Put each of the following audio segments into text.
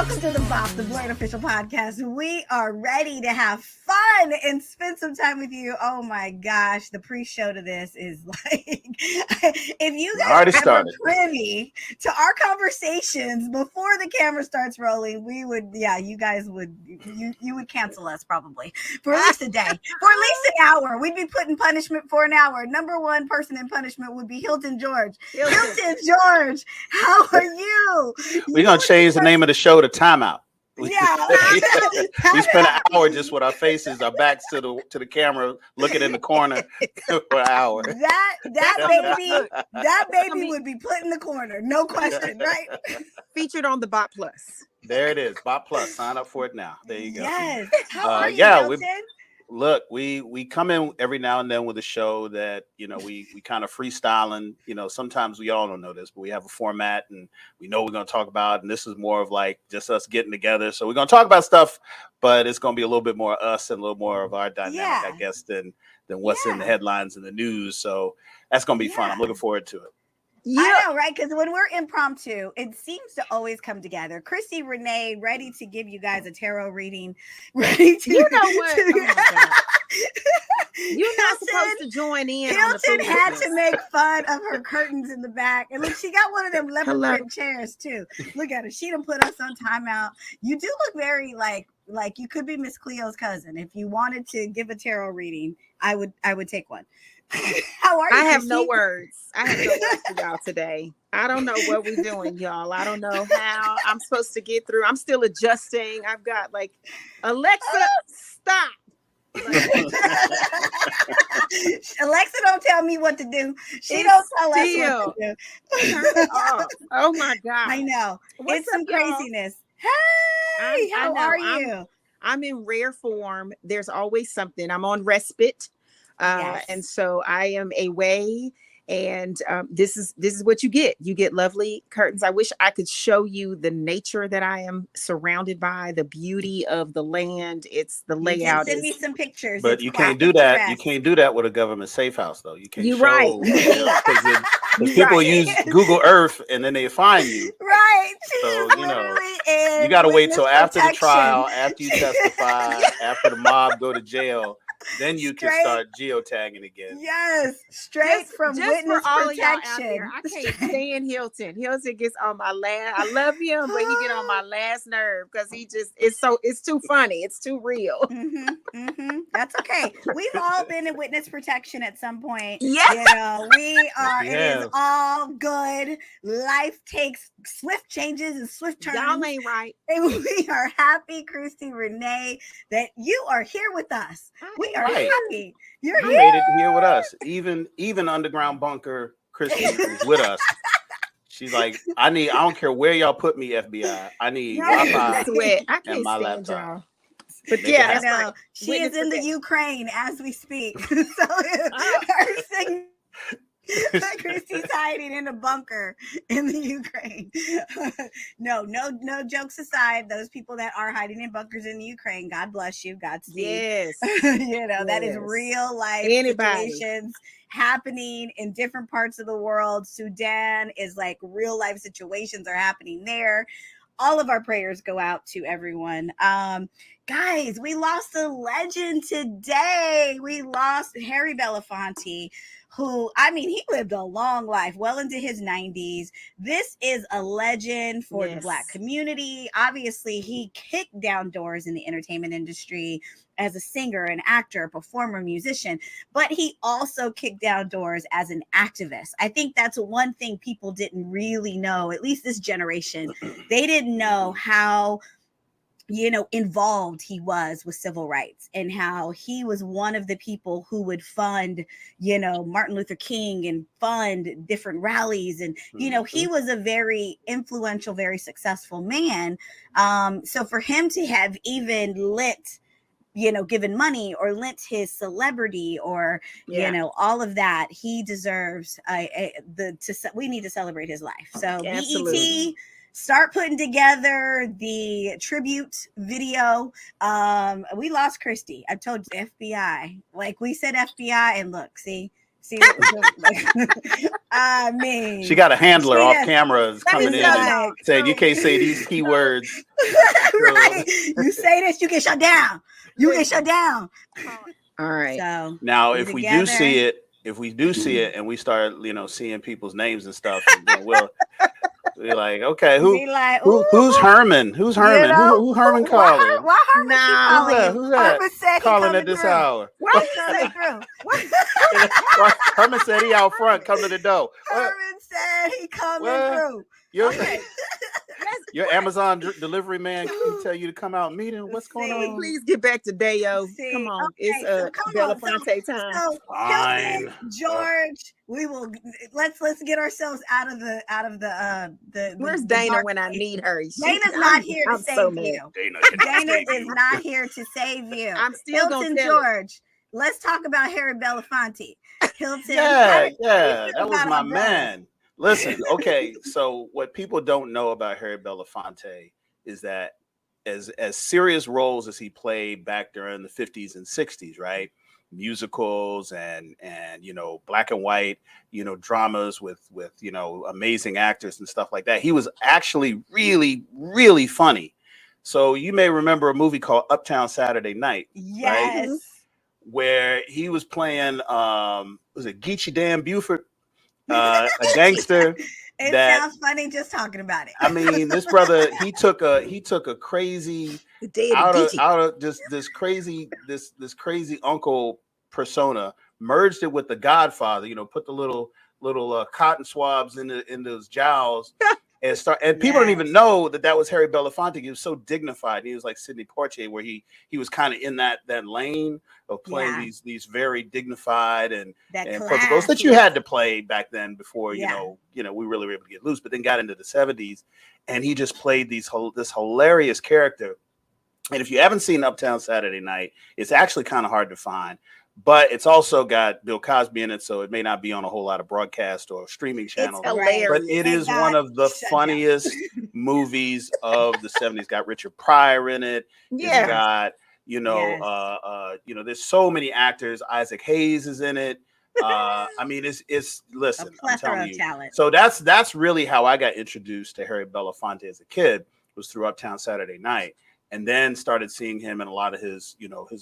Welcome to the BOP, the BLERD official podcast. We are ready to have fun and spend some time with you. Oh my gosh, the pre-show to this is like, if you guys were privy to our conversations before the camera starts rolling, we would, you guys would, you would cancel us probably for at least a day, for at least an hour. We'd be put in punishment for an hour. Number one person in punishment would be Hilton George. Hilton George, how are you? We're going to change the name of the show to Timeout. Yeah. We spent an hour just with our faces, our backs to the camera, looking in the corner for an hour. That baby would be put in the corner, no question, right? Featured on the BOP Plus. There it is, BOP Plus. Sign up for it now. There you go. Yes. How are you, Hilton? Look, we come in every now and then with a show that, we kind of freestyling. Sometimes we all don't know this, but we have a format and we know we're going to talk about, and this is more of like just us getting together. So we're going to talk about stuff, but it's going to be a little bit more us and a little more of our dynamic, I guess, than what's in the headlines and the news. So that's going to be fun. I'm looking forward to it. Yeah. I know, right? Because when we're impromptu, it seems to always come together. Christi Renee, ready to give you guys a tarot reading. Ready to, you know what? You're not supposed to join in. Hilton had to make fun of her curtains in the back. And look, she got one of them leopard print chairs too. Look at her. She done put us on timeout. You do look very like you could be Miss Cleo's cousin. If you wanted to give a tarot reading, I would take one. How are you? I have no words. I have no words for y'all today. I don't know what we're doing, y'all. I don't know how I'm supposed to get through. I'm still adjusting. I've got Alexa, stop. Alexa don't tell me what to do. She don't tell us what to do. Oh my God. I know. It's some craziness. Hey, how are you? I'm in rare form. There's always something. I'm on respite. And so I am away, and this is what you get. You get lovely curtains. I wish I could show you the nature that I am surrounded by, the beauty of the land. It's the layout. Send me some pictures. But you can't do that. You can't do that with a government safe house, though. You can't. You're right. Because people use Google Earth and then they find you. Right. So you got to wait till after the trial, after you testify, after the mob go to jail. Then you can start geotagging again. Yes, straight from witness protection. I can't stand Hilton. Hilton gets on my last. I love him, but he get on my last nerve because it's too funny. It's too real. That's okay. We've all been in witness protection at some point. Yeah, we are. It is all good. Life takes swift changes and swift turns. Y'all ain't right. And we are happy, Christi Renee, that you are here with us. We are happy. You're here. Made it here with us. Even underground bunker Christi is with us. She's like, I don't care where y'all put me, FBI. I need Wi-Fi and my laptop. Y'all. But I know. She is in the Ukraine as we speak. Christi's hiding in a bunker in the Ukraine. No jokes aside, those people that are hiding in bunkers in the Ukraine, God bless you, Godspeed. Yes. That is real life situations happening in different parts of the world. Sudan is like real life situations are happening there. All of our prayers go out to everyone. Guys, we lost a legend today. We lost Harry Belafonte, who, he lived a long life, well into his 90s. This is a legend for the Black community. Obviously, he kicked down doors in the entertainment industry as a singer, an actor, performer, musician, but he also kicked down doors as an activist. I think that's one thing people didn't really know, at least this generation. They didn't know how involved he was with civil rights and how he was one of the people who would fund, Martin Luther King and fund different rallies. And, he was a very influential, very successful man. So for him to have even given money or lent his celebrity or, all of that, he deserves we need to celebrate his life. So BET, start putting together the tribute video. We lost Christi. I told you, FBI. Like we said FBI, and look, see, See, I mean, she got a handler off camera coming in saying you can't say these keywords. Right. You say this, you get shut down. You get shut down. All right. So now, if we do see it, and we start, seeing people's names and stuff, and we'll be like, okay, who's Herman? Who's Herman? Who Herman calling? Why Herman keep calling you? Who's that? Herman said calling at this through. hour. Why he coming through? Herman said he out front, come to the door. Herman said he coming through. Your Amazon delivery man can tell you to come out and meet him. What's going on? Please get back to Dayo. Come on, it's Belafonte time. So fine. Hilton George, let's get ourselves out of the. Where's Dana when I need her? Dana's not here to save you. Dana is not here to save you. I'm still Hilton George. Let's talk about Harry Belafonte. Hilton. Yeah, that was my man. Listen, okay, so what people don't know about Harry Belafonte is that as serious roles as he played back during the 50s and 60s, right? Musicals and black and white, dramas with amazing actors and stuff like that. He was actually really, really funny. So you may remember a movie called Uptown Saturday Night. Yes. Right? Where he was playing was it Geechee Dan Buford? A gangster. It sounds funny just talking about it. I mean, this brother, he took a crazy out of just this crazy uncle persona, merged it with the Godfather, put the little cotton swabs in those jowls and people don't even know that was Harry Belafonte. He was so dignified. He was like Sidney Poitier, where he was kind of in that lane of playing these very dignified and roles that you had to play back then before we really were able to get loose. But then got into the 70s, and he just played this hilarious character. And if you haven't seen Uptown Saturday Night, it's actually kind of hard to find. But it's also got Bill Cosby in it, so it may not be on a whole lot of broadcast or streaming channels. It's hilarious. But it is one of the funniest movies of the 70s. Got Richard Pryor in it. Yeah. It's got, there's so many actors. Isaac Hayes is in it. I mean, listen, I'm telling you. Talent. So that's really how I got introduced to Harry Belafonte as a kid, was through Uptown Saturday Night. And then started seeing him in a lot of his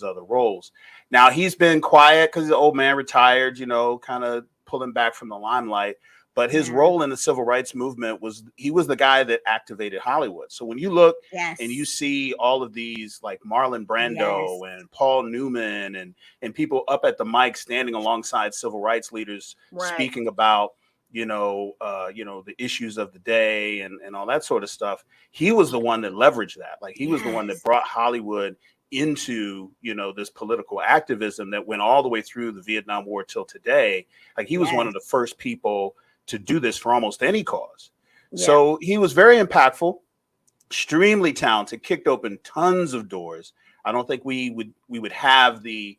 other roles. Now he's been quiet because the old man retired, kind of pulling back from the limelight. But his role in the civil rights movement he was the guy that activated Hollywood. So when you look and you see all of these like Marlon Brando and Paul Newman and people up at the mic standing alongside civil rights leaders speaking about the issues of the day and all that sort of stuff. He was the one that leveraged that. Like he was the one that brought Hollywood into, this political activism that went all the way through the Vietnam War till today. Like he was one of the first people to do this for almost any cause. Yeah. So he was very impactful, extremely talented, kicked open tons of doors. I don't think we would have the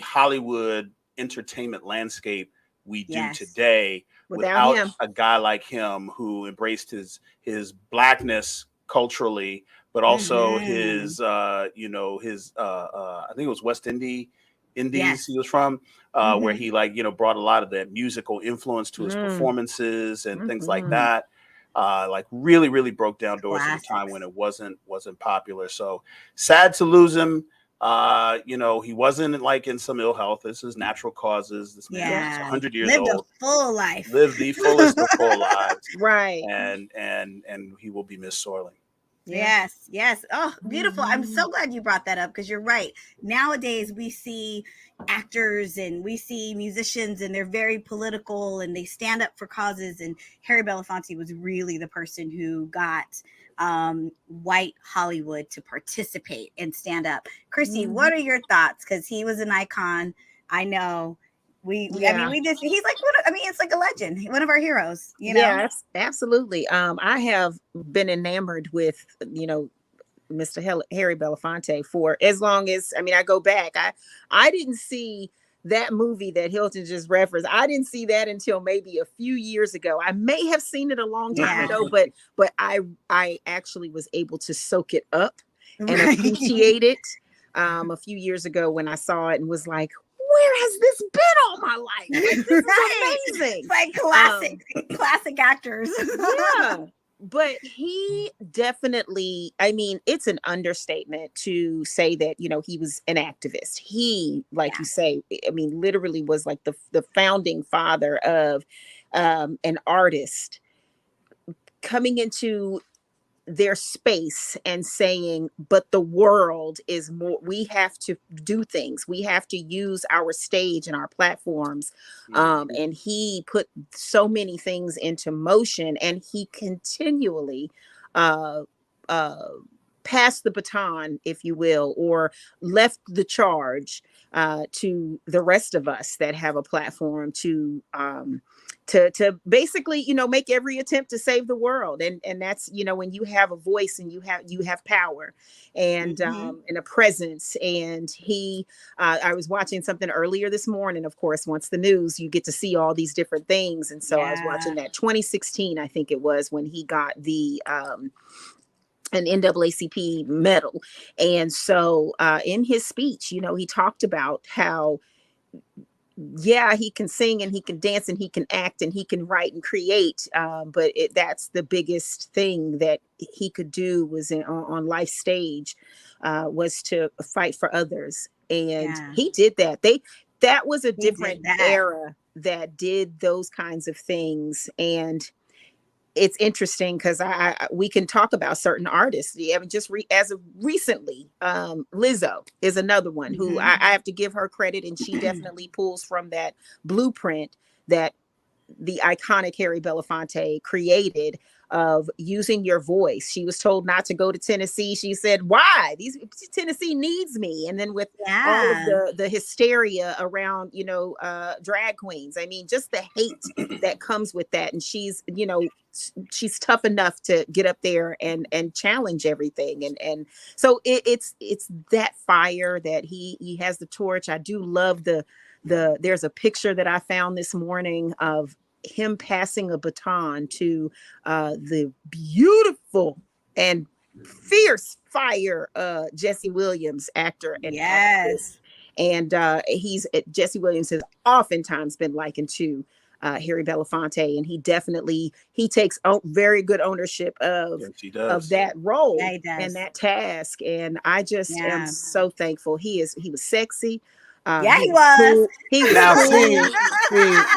Hollywood entertainment landscape we do today without a guy like him who embraced his blackness culturally, but also his I think it was West Indies he was from, where he brought a lot of that musical influence to his performances and things like that. Really, really broke down doors at a time when it wasn't popular. So sad to lose him. He wasn't in some ill health. This is natural causes. This man is 100 years old. Lived a full life. Lived the fullest of full lives. Right. And he will be missed sorely. Yes. Oh, beautiful. I'm so glad you brought that up because you're right. Nowadays we see actors and we see musicians and they're very political and they stand up for causes. And Harry Belafonte was really the person who got white Hollywood to participate and stand up. Christi, what are your thoughts? Because he was an icon. I know. He's like it's like a legend, one of our heroes, Yeah, absolutely. I have been enamored with, Mr. Harry Belafonte for as long as, I go back. I didn't see that movie that Hilton just referenced. I didn't see that until maybe a few years ago. I may have seen it a long time ago, but I actually was able to soak it up and appreciate it a few years ago when I saw it and was like, where has this been all my life. Like, this is amazing. It's like classic actors. Yeah. But he definitely, I mean, it's an understatement to say that, you know, he was an activist. He, like you say, I mean, literally was like the founding father of an artist coming into their space and saying, but the world is more, we have to do things, we have to use our stage and our platforms. And he put so many things into motion, and he continually passed the baton, if you will, or left the charge to the rest of us that have a platform to basically, you know, make every attempt to save the world. And that's, you know, when you have a voice and you have power and and a presence. And he I was watching something earlier this morning. Of course, once the news, you get to see all these different things. And so I was watching that 2016, I think it was, when he got the an NAACP medal. And so in his speech, you know, he talked about how, yeah, he can sing and he can dance and he can act and he can write and create. But that's the biggest thing that he could do was on life stage, was to fight for others. And he did that. That was a different era that did those kinds of things. And it's interesting because we can talk about certain artists. Yeah, just as of recently, Lizzo is another one who I have to give her credit, and she definitely pulls from that blueprint that the iconic Harry Belafonte created of using your voice. She was told not to go to Tennessee. She said, why? Tennessee needs me. And then with all of the hysteria around, you know, drag queens, I mean, just the hate that comes with that. And she's, you know, she's tough enough to get up there and challenge everything. And so it's that fire that he has the torch. I do love there's a picture that I found this morning of him passing a baton to the beautiful and fierce fire Jesse Williams, actor and actress. And Jesse Williams has oftentimes been likened to Harry Belafonte, and he takes very good ownership of that role and that task. And I just am so thankful. He was sexy. He was. Cool. He was now, cool. see,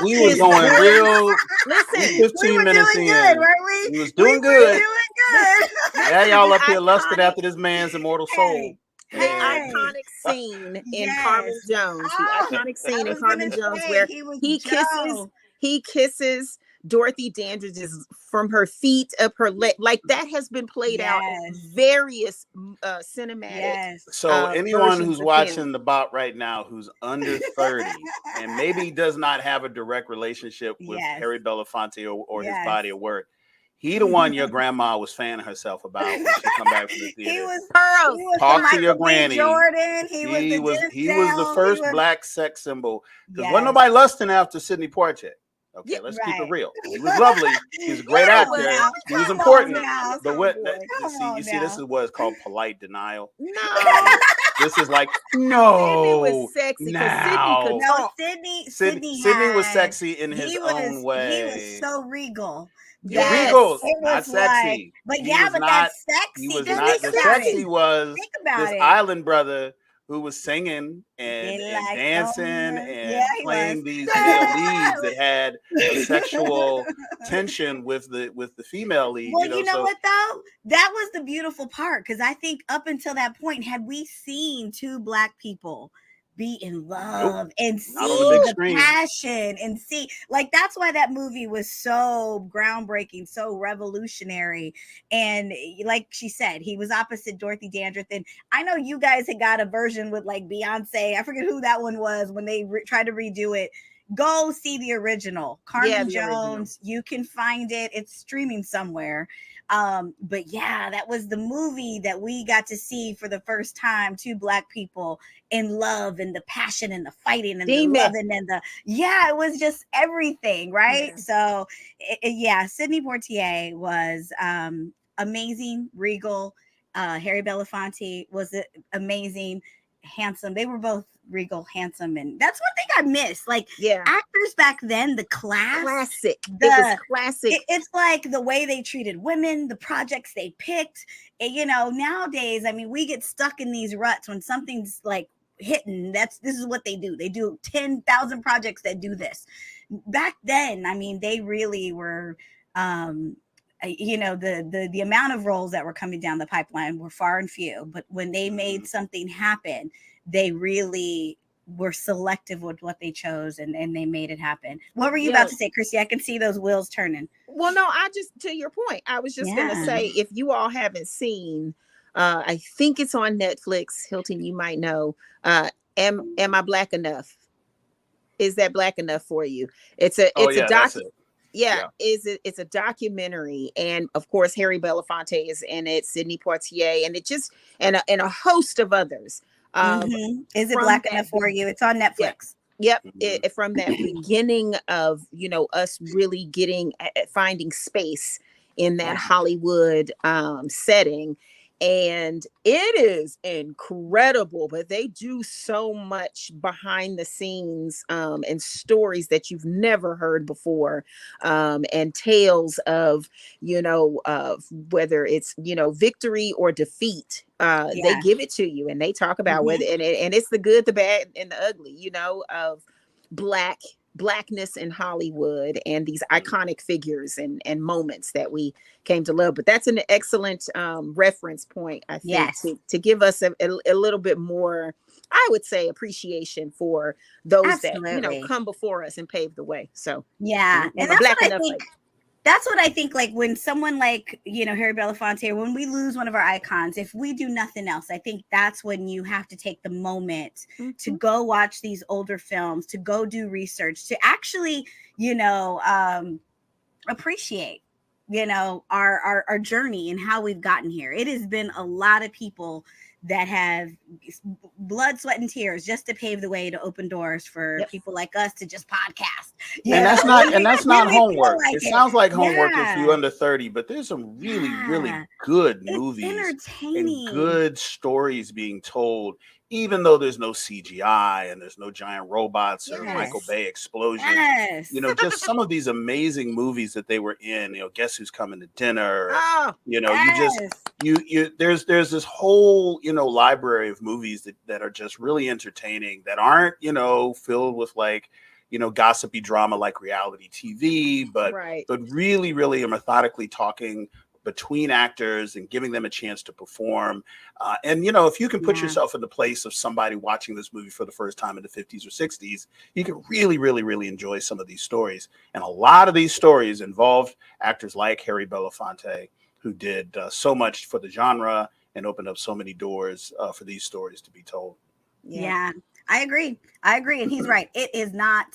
we was going real. Listen, 15 minutes in. Good, weren't we? We was doing good. Yeah, y'all up here iconic, lusted after this man's immortal soul. The iconic scene in Carmen Jones. The iconic scene in Carmen Jones where he kisses Dorothy Dandridge's from her feet up her leg. Like, that has been played out in various cinematic. So anyone who's watching the BOP right now who's under 30 and maybe does not have a direct relationship with Harry Belafonte or his body of work, he the one your grandma was fanning herself about when she come back from the theater. He was Talk to your granny. Jordan. He was the first black sex symbol, because wasn't nobody lusting after Sidney Poitier. Okay, let's keep it real. He was lovely. He was a great actor. He was important. But this is what is called polite denial. No. This is like, no. Sidney was sexy. Sidney was sexy in his own way. He was so regal. Regal, not sexy. But that's sexy. He was not. The sexy was this island brother who was singing and dancing and playing these leads that had a sexual tension with the female lead. Well, you know what though? That was the beautiful part, because I think up until that point, had we seen two black people be in love and see the passion and see, like, that's why that movie was so groundbreaking, so revolutionary. And like she said, he was opposite Dorothy Dandridge. And I know you guys had got a version with like Beyonce. I forget who that one was when they tried to redo it. Go see the original Carmen Jones. You can find it. It's streaming somewhere. But yeah, that was the movie that we got to see for the first time, two black people in love, and the passion and the fighting and the loving and it was just everything, right? So Sidney Poitier was amazing, regal. Harry Belafonte was amazing. handsome. They were both regal, handsome, and that's one thing I miss. Like, Yeah. actors back then, the class, Classic. It was classic. It's like the way they treated women, the projects they picked. You know, nowadays, I mean, we get stuck in these ruts when something's like hitting. This is what they do. They do 10,000 projects that do this. Back then, I mean, they really were. You know, the amount of roles that were coming down the pipeline were far and few, but when they made something happen, they really were selective with what they chose, and they made it happen. What were you about to say, Christy? I can see those wheels turning. Well, no, to your point, I was just going to say, if you all haven't seen, I think it's on Netflix, Hilton, you might know, Am I Black Enough? Is that black enough for you? It's a it's a documentary, and of course Harry Belafonte is in it, Sidney Poitier, and it just and a host of others. Is it black enough for you? It's on Netflix. Yep. From that beginning of, you know, us really getting finding space in that Hollywood setting. And it is incredible, but they do so much behind the scenes and stories that you've never heard before, and tales of, you know, whether it's, you know, victory or defeat. They give it to you, and they talk about whether and it's the good, the bad, and the ugly, you know, of blackness in Hollywood and these iconic figures and moments that we came to love. But that's an excellent reference point, I think, to give us a little bit more, I would say, appreciation for those that, you know, come before us and pave the way. So and that's what I think. That's what I think, like when someone like, you know, Harry Belafonte, when we lose one of our icons, if we do nothing else, I think that's when you have to take the moment to go watch these older films, to go do research, to actually, you know, appreciate, you know, our journey and how we've gotten here. It has been a lot of people that have blood, sweat, and tears just to pave the way to open doors for people like us to just podcast. And that's not homework. Like it sounds like homework if you're under 30, but there's some really good movies and good stories being told, even though there's no CGI and there's no giant robots or Michael Bay explosions. You know, just some of these amazing movies that they were in, you know, Guess Who's Coming to Dinner, you know, there's this whole, you know, library of movies that are just really entertaining, that aren't, you know, filled with like, you know, gossipy drama like reality TV, but really, really are methodically talking between actors and giving them a chance to perform. And, you know, if you can put yourself in the place of somebody watching this movie for the first time in the 50s or 60s, you can really, really, really enjoy some of these stories. And a lot of these stories involved actors like Harry Belafonte, who did so much for the genre and opened up so many doors for these stories to be told. Yeah, I agree. And he's right. It is not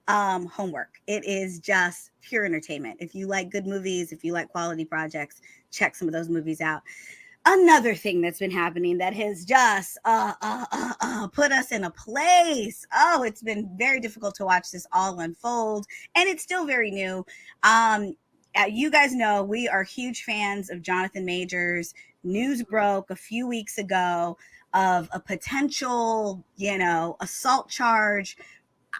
homework. It is just pure entertainment. If you like good movies, if you like quality projects, check some of those movies out. Another thing that's been happening that has just put us in a place. Oh, it's been very difficult to watch this all unfold, and it's still very new. You guys know we are huge fans of Jonathan Majors. News broke a few weeks ago of a potential, you know, assault charge.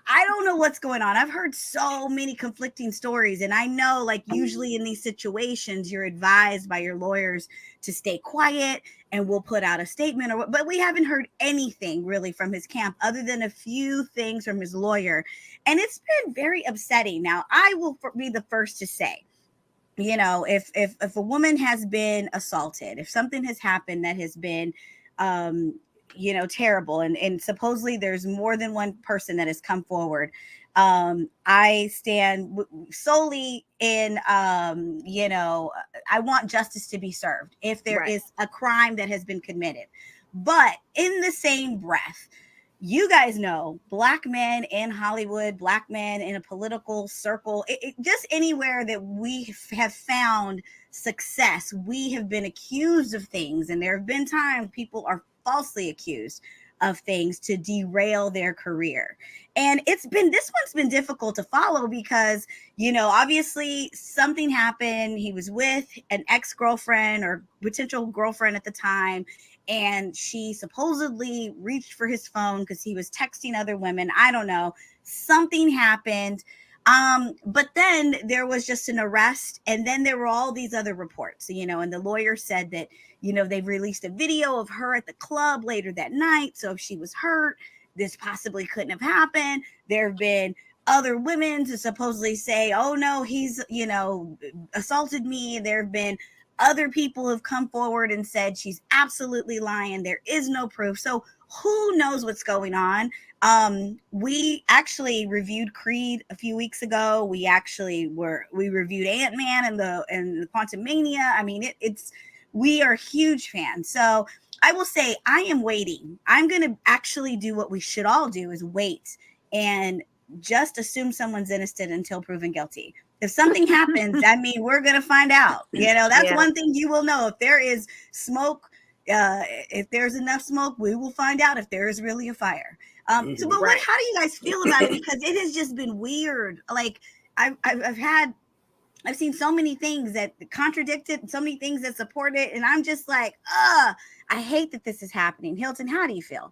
I don't know what's going on. I've heard so many conflicting stories, and I know, like, usually in these situations, you're advised by your lawyers to stay quiet and we'll put out a statement, but we haven't heard anything really from his camp other than a few things from his lawyer. And it's been very upsetting. Now, I will be the first to say, you know, if a woman has been assaulted, if something has happened that has been, you know, terrible, and supposedly there's more than one person that has come forward, I stand solely in, you know, I want justice to be served if there is a crime that has been committed. But in the same breath, you guys know, Black men in Hollywood, Black men in a political circle, just anywhere that we have found success, we have been accused of things. And there have been times people are falsely accused of things to derail their career. And this one's been difficult to follow because, obviously something happened. He was with an ex-girlfriend or potential girlfriend at the time, and she supposedly reached for his phone because he was texting other women. I don't know. Something happened. But then there was just an arrest, and then there were all these other reports, and the lawyer said that, they've released a video of her at the club later that night. So if she was hurt, this possibly couldn't have happened. There have been other women to supposedly say, oh no, he's, assaulted me. There have been other people have come forward and said she's absolutely lying. There is no proof. So who knows what's going on? We actually reviewed Creed a few weeks ago. We reviewed Ant-Man and the Quantumania. I mean, we are huge fans. So I will say I am waiting. I'm going to actually do what we should all do, is wait and just assume someone's innocent until proven guilty. If something happens, I mean, we're going to find out. That's one thing you will know. If there is smoke, if there's enough smoke, we will find out if there is really a fire. But how do you guys feel about it? Because it has just been weird. Like I've seen so many things that contradict it, so many things that support it, and I'm just like, I hate that this is happening. Hilton, how do you feel?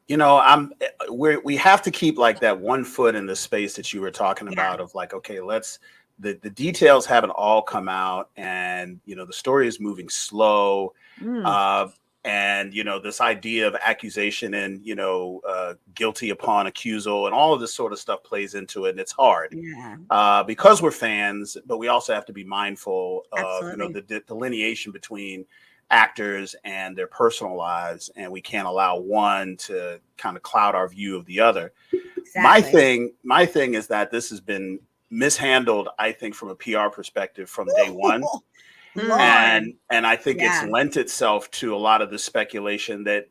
We have to keep like that one foot in the space that you were talking about of like, okay, the details haven't all come out, and the story is moving slow. And this idea of accusation and guilty upon accusal and all of this sort of stuff plays into it, and it's hard because we're fans, but we also have to be mindful of the delineation between actors and their personal lives, and we can't allow one to kind of cloud our view of the other. Exactly. My thing is that this has been mishandled, I think, from a PR perspective from day one. And I think it's lent itself to a lot of the speculation that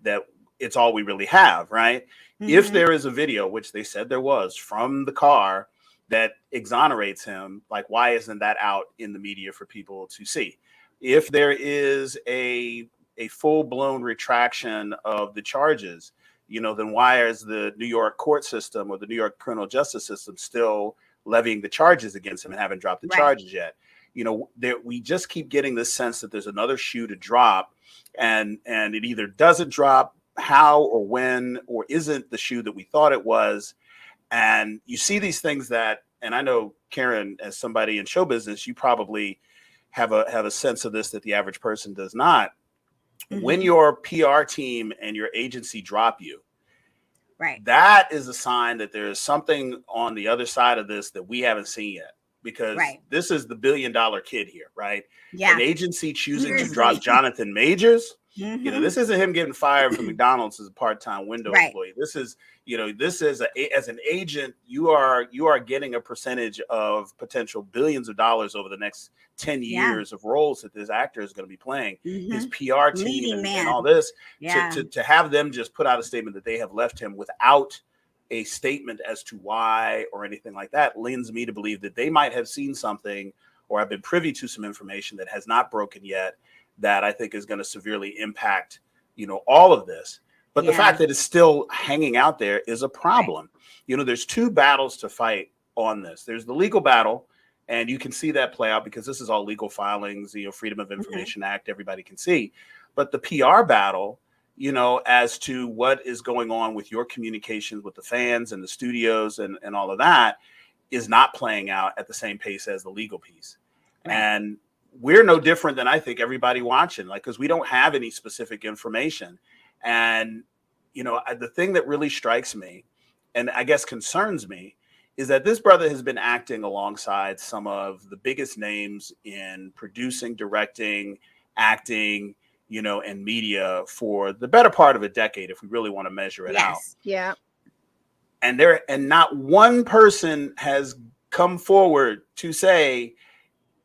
it's all we really have, right? If there is a video, which they said there was, from the car that exonerates him, like, why isn't that out in the media for people to see? If there is a full-blown retraction of the charges, then why is the New York court system or the New York criminal justice system still levying the charges against him and haven't dropped the charges yet? We just keep getting this sense that there's another shoe to drop, and it either doesn't drop, how or when, or isn't the shoe that we thought it was. And you see these things and I know, Karan, as somebody in show business, you probably have a sense of this that the average person does not. When your PR team and your agency drop you, that is a sign that there is something on the other side of this that we haven't seen yet. Because this is the $1 billion kid here, right? An agency choosing to drop Jonathan Majors. This isn't him getting fired from McDonald's as a part-time window employee. This is, as an agent, you are getting a percentage of potential billions of dollars over the next 10 years of roles that this actor is going to be playing. His PR team and all this, to have them just put out a statement that they have left him without a statement as to why or anything like that lends me to believe that they might have seen something or have been privy to some information that has not broken yet, that I think is going to severely impact, all of this. But the fact that it's still hanging out there is a problem. There's two battles to fight on this. There's the legal battle, and you can see that play out because this is all legal filings, Freedom of Information Act, everybody can see. But the PR battle, as to what is going on with your communications with the fans and the studios and all of that, is not playing out at the same pace as the legal piece. And we're no different than I think everybody watching, because we don't have any specific information. And, the thing that really strikes me and I guess concerns me is that this brother has been acting alongside some of the biggest names in producing, directing, acting, and media for the better part of a decade, if we really want to measure it out. Yeah. And not one person has come forward to say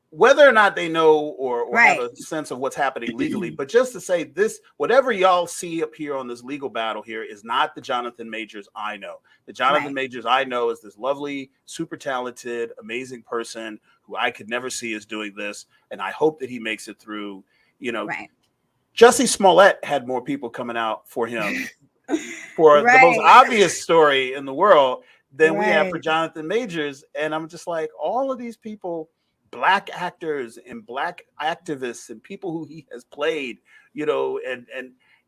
whether or not they know or have a sense of what's happening legally, but just to say this, whatever y'all see up here on this legal battle here is not the Jonathan Majors I know. The Jonathan Majors I know is this lovely, super talented, amazing person who I could never see as doing this. And I hope that he makes it through, Jussie Smollett had more people coming out for him for the most Right. obvious story in the world than we have for Right. Jonathan Majors. And I'm just like, all of these people, Black actors and Black activists and people who he has played, you know, and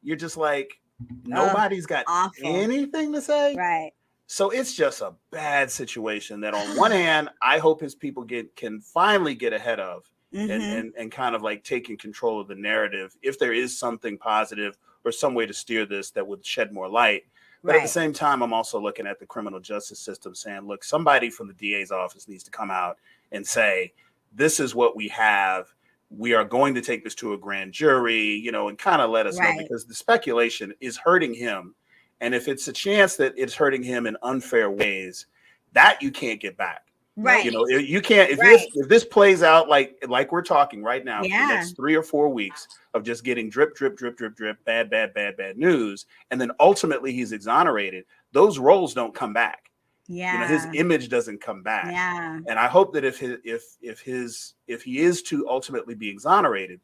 you're just like, Oh, nobody's got awful. anything to say. Right. So it's just a bad situation that on one hand, I hope his people can finally get ahead of and kind of like taking control of the narrative if there is something positive or some way to steer this that would shed more light. But at the same time, I'm also looking at the criminal justice system saying, look, somebody from the DA's office needs to come out and say, this is what we have. We are going to take this to a grand jury, you know, and kind of let us know, because the speculation is hurting him. And if it's a chance that it's hurting him in unfair ways, that you can't get back. Right. You know, you can't, if this plays out like we're talking right now, for the next 3 or 4 weeks of just getting drip, drip, drip, drip, drip, bad news, and then ultimately he's exonerated, those roles don't come back. Yeah. You know, his image doesn't come back. Yeah. And I hope that if he is to ultimately be exonerated,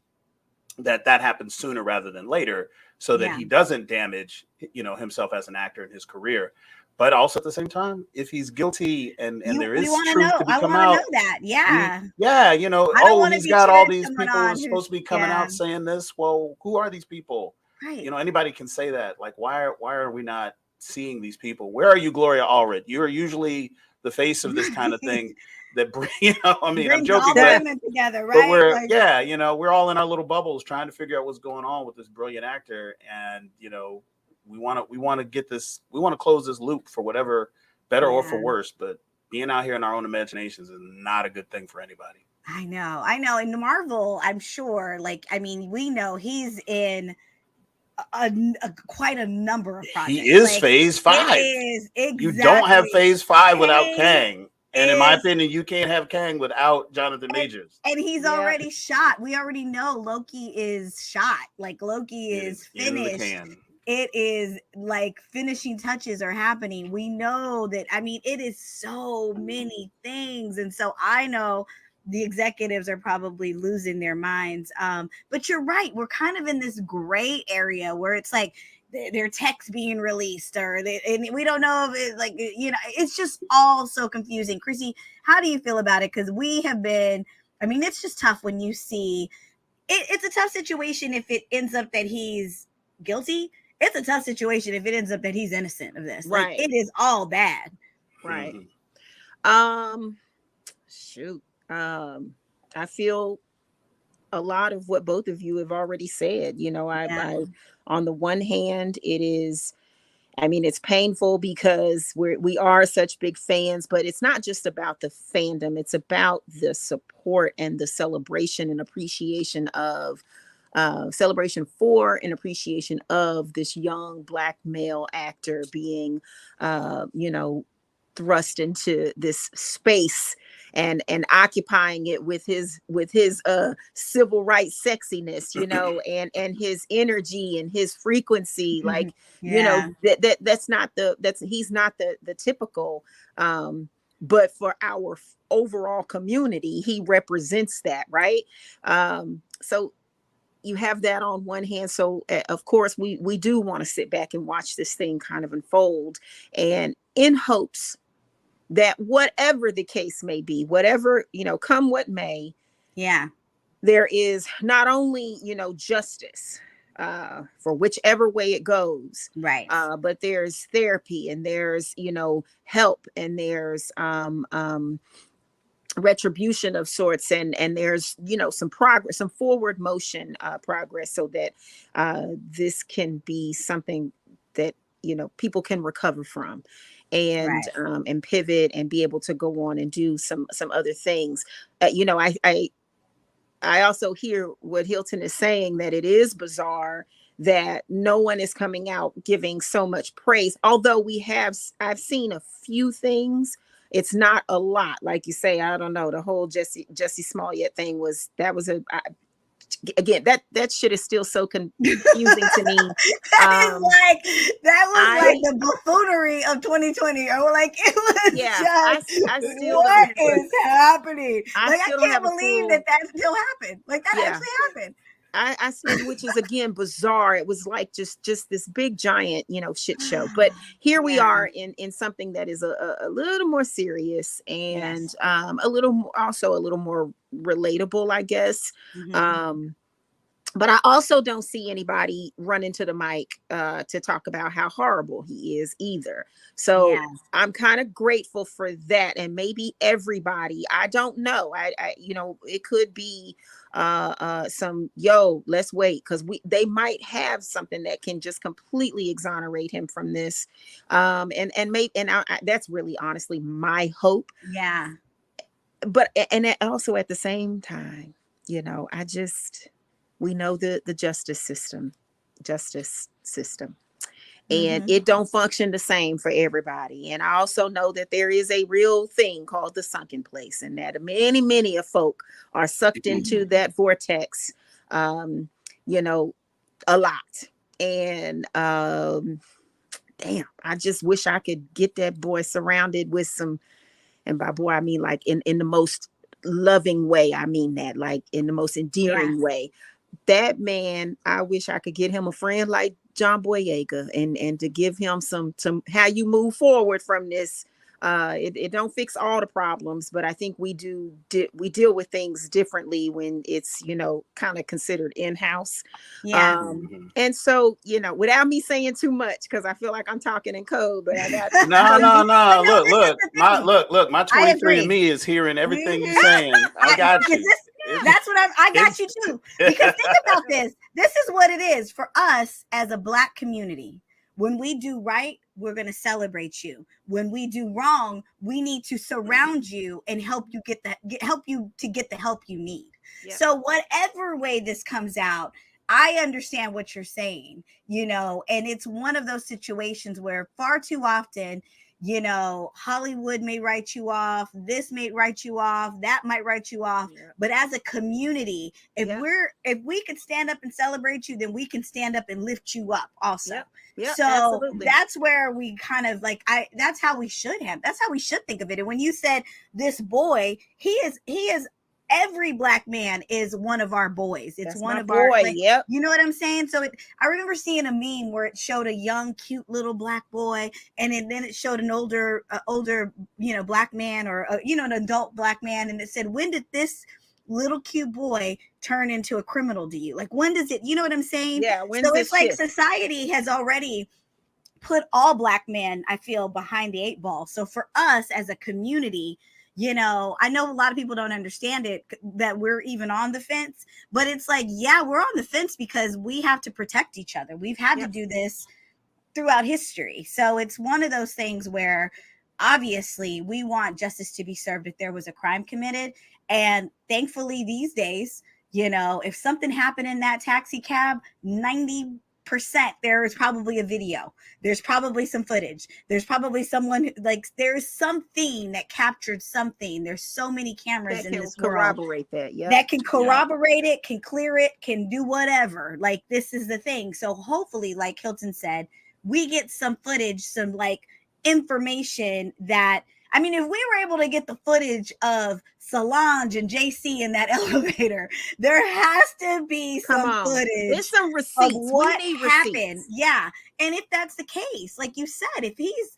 that happens sooner rather than later, so that he doesn't damage, you know, himself as an actor in his career. But also at the same time, if he's guilty and there is truth to come out, know that. you know, he's got all these people who are supposed to be coming out saying this. Well, who are these people? Right. You know, anybody can say that. Like, why are we not seeing these people? Where are you, Gloria Allred? You're usually the face of this kind of thing. That you know, I mean, I'm joking, but together, right? But we're you know, we're all in our little bubbles trying to figure out what's going on with this brilliant actor, and you know, we want to get this, we want to close this loop for whatever, better or for worse. But being out here in our own imaginations is not a good thing for anybody. I know. And Marvel, I'm sure, like, I mean, we know he's in quite a number of projects. He is phase 5. It is, exactly. You don't have phase 5 without Kang. And in my opinion, you can't have Kang without Jonathan Majors. And he's already shot. We already know Loki is shot. Like, Loki is finished. It is like finishing touches are happening. We know that. I mean, it is so many things. And so I know the executives are probably losing their minds. But you're right. We're kind of in this gray area where it's like, their text being released, and we don't know if it, like, you know, it's just all so confusing. Chrissy, how do you feel about it? Because we have been, I mean, it's just tough when you see it's a tough situation if it ends up that he's guilty. It's a tough situation if it ends up that he's innocent of this. Right. Like, it is all bad. Right. Shoot. I feel a lot of what both of you have already said. You know, I on the one hand, it is, I mean, it's painful because we are such big fans, but it's not just about the fandom. It's about the support and the celebration and appreciation of celebration for and appreciation of this young Black male actor being, you know, thrust into this space and occupying it with his civil rights sexiness, you know, and his energy and his frequency. Like, you know, he's not the typical, but for our overall community, he represents that, right? So you have that on one hand. So of course we do want to sit back and watch this thing kind of unfold, and in hopes that whatever the case may be, whatever, you know, come what may, there is not only, you know, justice for whichever way it goes, right? But there's therapy, and there's, you know, help, and there's retribution of sorts, and there's, you know, some progress, some forward motion progress, so that this can be something that, you know, people can recover from, and and pivot and be able to go on and do some other things. You know, I also hear what Hilton is saying, that it is bizarre that no one is coming out giving so much praise, although I've seen a few things. It's not a lot, like you say. I don't know, the whole Jesse Smollett thing again, that shit is still so confusing to me. That was like the buffoonery of 2020, or like, it was I still what is happening? I can't believe that still happened. Like, that actually happened. I said, which is again bizarre. It was like just this big giant, shit show. But here we are in something that is a little more serious and also a little more relatable, I guess. But I also don't see anybody run into the mic to talk about how horrible he is either. So I'm kind of grateful for that. And maybe everybody, I don't know. I it could be some, let's wait, because they might have something that can just completely exonerate him from this. That's really honestly my hope. Yeah. But and also at the same time, we know the justice system, and it don't function the same for everybody. And I also know that there is a real thing called the sunken place, and that many of folk are sucked into that vortex, a lot. And damn, I just wish I could get that boy surrounded with some, and by boy I mean like in the most loving way. I mean that, like in the most endearing way. That man, I wish I could get him a friend like John Boyega and to give him some how you move forward from this. It don't fix all the problems, but I think we deal with things differently when it's kind of considered in-house. And so without me saying too much, because I feel like I'm talking in code, but I got no. Look, my 23andMe is hearing everything you're saying. I got you. That's what I got you too. Because think about this. This is what it is for us as a Black community. When we do right, we're going to celebrate you. When we do wrong, we need to surround you and help you get the help you need. Yeah. So whatever way this comes out, I understand what you're saying, and it's one of those situations where far too often, Hollywood may write you off, this may write you off, that might write you off. Yeah. But as a community, if we could stand up and celebrate you, then we can stand up and lift you up also. Yep. Yep, so absolutely. That's where we kind of that's how we should think of it. And when you said this boy, he is every Black man is one of our boys. It's that's one of our, yep. You know what I'm saying? So I remember seeing a meme where it showed a young, cute little Black boy, and then it showed an older, Black man or an adult Black man, and it said, "When did this little cute boy turn into a criminal to you? Like, when does it? You know what I'm saying? Yeah. So it's like society has already put all Black men, I feel, behind the 8 ball. So for us as a community, I know a lot of people don't understand it, that we're even on the fence, but it's like, we're on the fence because we have to protect each other. We've had to do this throughout history. So it's one of those things where obviously we want justice to be served if there was a crime committed. And thankfully these days, if something happened in that taxi cab, 90% there is probably a video. There's probably some footage. There's probably someone, there's something that captured something. There's so many cameras in this world corroborate that. Yeah. That can corroborate it, can clear it, can do whatever. This is the thing. So hopefully, like Hilton said, we get some footage, some information that, if we were able to get the footage of Solange and JC in that elevator, there has to be some footage. There's some receipts. Of what happened. Yeah. And if that's the case, like you said, if he's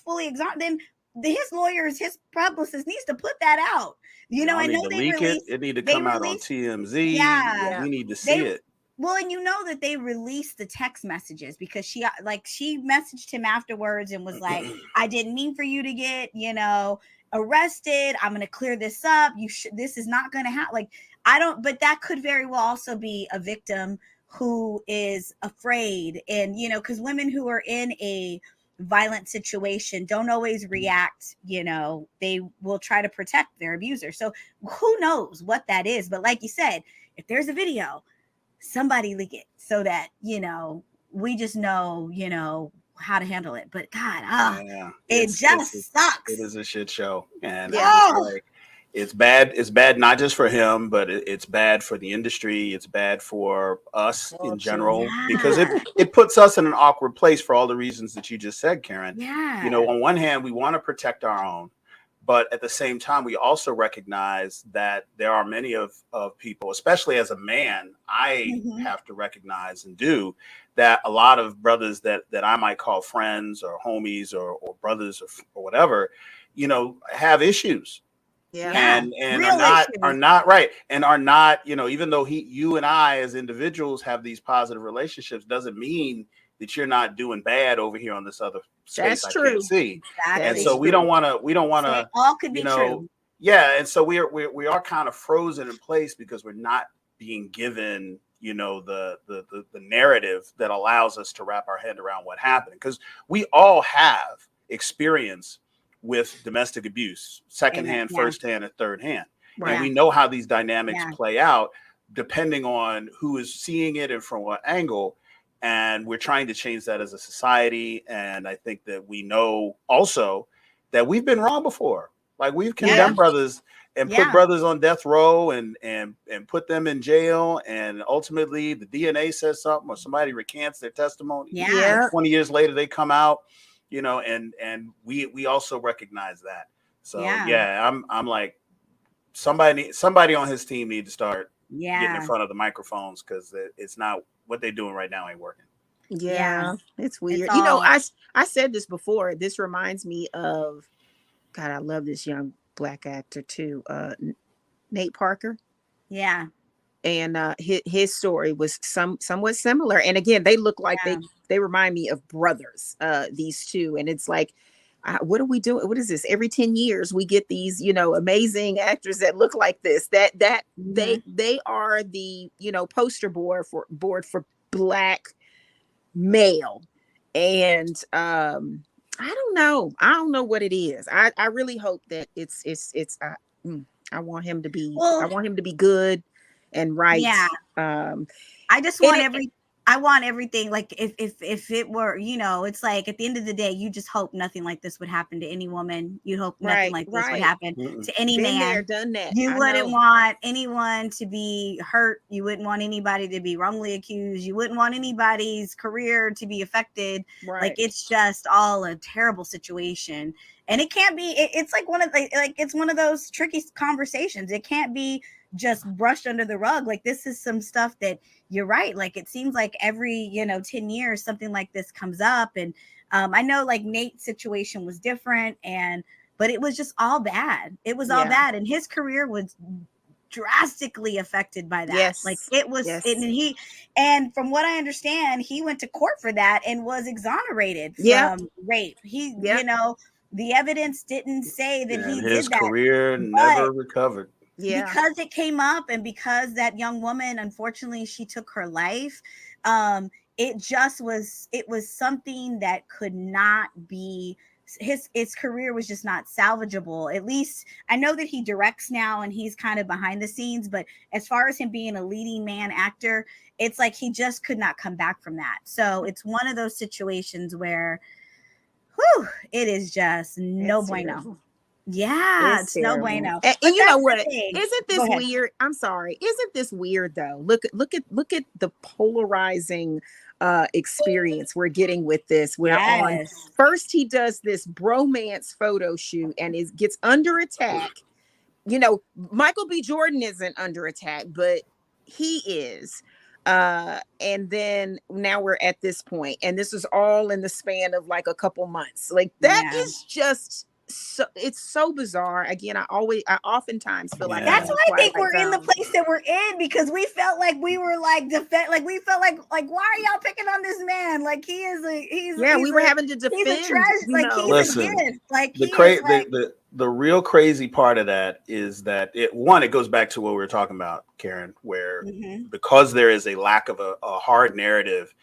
fully exonerated, then his lawyers, his publicist needs to put that out. I know they released it. It need to come out on TMZ. Yeah. We need to see it. Well, and that they released the text messages because she messaged him afterwards and was like, I didn't mean for you to get, arrested. I'm going to clear this up. This is not going to happen. But that could very well also be a victim who is afraid. And, because women who are in a violent situation don't always react, they will try to protect their abuser. So who knows what that is? But like you said, if there's a video, somebody leak it so that we just know how to handle it. But God, it just sucks. It is a shit show, and it's bad. It's bad not just for him, but it's bad for the industry. It's bad for us in general because it puts us in an awkward place for all the reasons that you just said, Karen. Yeah. On one hand, we want to protect our own, But at the same time, we also recognize that there are many of people, especially as a man, I have to recognize and do that a lot of brothers that I might call friends or homies or brothers or whatever, you know, have issues. Yeah. And are not right. And are not, you know, even though you and I as individuals have these positive relationships, doesn't mean that you're not doing bad over here on this other space. That's I true. can't see. Exactly. And so we don't want to, so all could be true. Yeah. And so we are kind of frozen in place because we're not being given, you know, the narrative that allows us to wrap our head around what happened. Because we all have experience with domestic abuse, secondhand, firsthand, and third hand. Right. And we know how these dynamics play out depending on who is seeing it and from what angle. And we're trying to change that as a society. And I think that we know also that we've been wrong before. Like we've condemned brothers and put brothers on death row and put them in jail. And ultimately the DNA says something or somebody recants their testimony. Yeah. 20 years later, they come out, you know, and we also recognize that. So I'm like, somebody on his team need to start getting in front of the microphones, because it's not what they're doing right now ain't working. Yeah. It's weird. You know, I said this before. This reminds me of, God, I love this young Black actor too, Nate Parker. Yeah. And his story was somewhat similar. And again, they look like they remind me of brothers, these two. And it's like, what are we doing? What is this? Every 10 years we get these, you know, amazing actors that look like this, that they are the, you know, poster board for Black male. And I don't know what it is. I really hope that it's I want him to be good and right. Yeah. I just want I want everything. Like if it were, you know, it's like at the end of the day, you just hope nothing like this would happen to any woman. You hope nothing like this would happen to any man. There, done that. You wouldn't want anyone to be hurt. You wouldn't want anybody to be wrongly accused. You wouldn't want anybody's career to be affected. Right. Like it's just all a terrible situation. And it can't be, it's like it's one of those tricky conversations. It can't be just brushed under the rug. Like this is some stuff that you're right. Like it seems like every, 10 years, something like this comes up. And I know like Nate's situation was different, but it was just all bad. It was all bad. And his career was drastically affected by that. Yes. Like it was, and from what I understand, he went to court for that and was exonerated from rape. The evidence didn't say that he did that. His career never recovered. Yeah. Because it came up and because that young woman, unfortunately, she took her life. It was something that could not be, his career was just not salvageable. At least I know that he directs now and he's kind of behind the scenes, but as far as him being a leading man actor, it's like he just could not come back from that. So it's one of those situations where it is just no bueno. Terrible. Yeah, it's no bueno. And you know what? Isn't this weird? I'm sorry. Isn't this weird though? Look at the polarizing experience we're getting with this. We're on first he does this bromance photo shoot and gets under attack. You know, Michael B. Jordan isn't under attack, but he is. And then now we're at this point, and this is all in the span of like a couple months. Like that is just so, it's so bizarre. Again, I oftentimes feel like that's why I think we're in the place that we're in, because we felt like we were like we felt like why are y'all picking on this man? Like we were having to defend. He's a trash, like he's a gift. Like the real crazy part of that is that it goes back to what we were talking about, Karen, where because there is a lack of a hard narrative,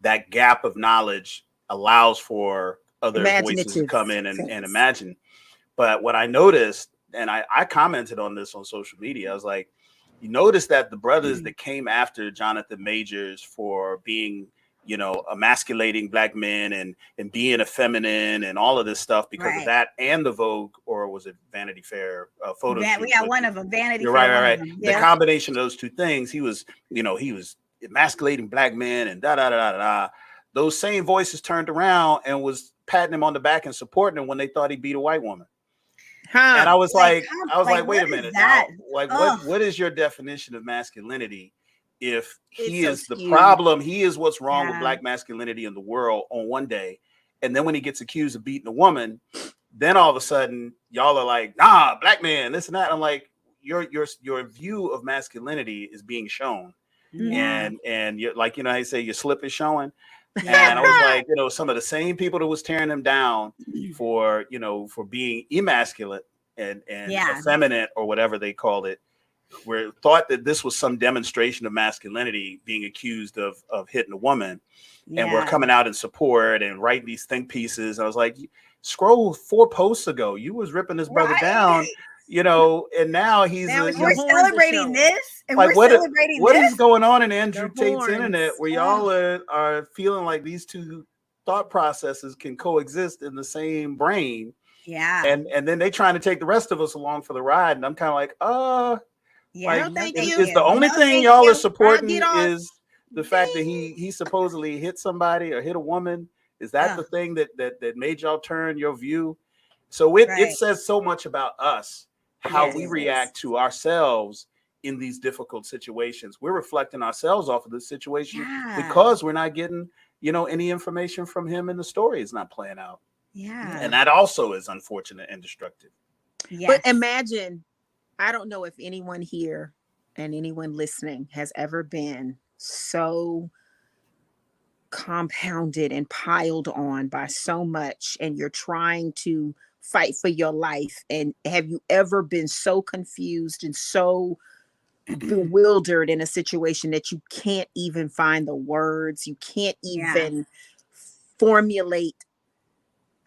that gap of knowledge allows for other voices to come in and imagine. But what I noticed, and I commented on this on social media, I was like, you notice that the brothers that came after Jonathan Majors for being, emasculating Black men and being effeminate and all of this stuff because of that, and the Vogue, or was it Vanity Fair photo shoot? We got one of them, Vanity Fair. Right. The combination of those two things, he was emasculating Black men and da. Those same voices turned around and was patting him on the back and supporting him when they thought he beat a white woman. And I was like, wait a what is minute that? now. Like, Ugh. what is your definition of masculinity? If he It's so is the skewed. problem, he is what's wrong with Yeah. black masculinity in the world on one day. And then when he gets accused of beating a woman, then all of a sudden y'all are like, nah, black man, this and that. I'm like, your view of masculinity is being shown. Yeah. And you're like, how you say your slip is showing. Yeah. And I was like, some of the same people that was tearing him down for being emasculate and Yeah. effeminate or whatever they called it, were thought that this was some demonstration of masculinity, being accused of hitting a woman. And we're coming out in support and writing these think pieces. I was like, scroll 4 posts ago, you was ripping this brother down, and now we're celebrating this, and like, we're celebrating what this. is going on in Andrew The Tate's horns. internet where y'all are feeling like these two thought processes can coexist in the same brain? Yeah. And then they trying to take the rest of us along for the ride. And I'm kind of like, yeah, like, no, thank is you. the only thing thank y'all you. are supporting I'll get off. is the fact that he supposedly hit somebody or hit a woman? Is that the thing that made y'all turn your view? So it says so much about us, how we react to ourselves in these difficult situations. We're reflecting ourselves off of this situation because we're not getting, any information from him, and the story is not playing out. Yeah. And that also is unfortunate and destructive. Yes. But imagine, I don't know if anyone here and anyone listening has ever been so compounded and piled on by so much, and you're trying to fight for your life. And have you ever been so confused and so bewildered in a situation that you can't even find the words, you can't even formulate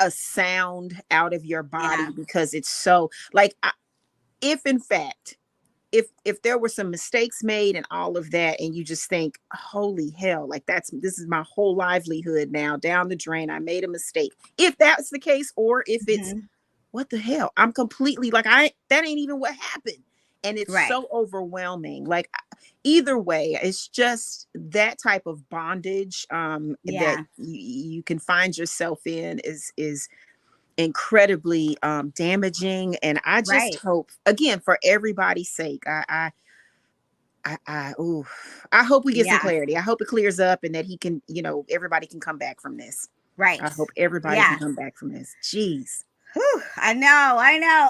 a sound out of your body because it's so like, if in fact, if there were some mistakes made and all of that, and you just think, holy hell, like this is my whole livelihood now down the drain, I made a mistake, if that's the case, or if it's what the hell, I'm completely like, that ain't even what happened, and it's so overwhelming. Like, either way, it's just that type of bondage that you can find yourself in is incredibly damaging. And I just hope, again, for everybody's sake, I hope we get some clarity. I hope it clears up, and that he can, everybody can come back from this. Right. I hope everybody can come back from this. Jeez. Whew, I know.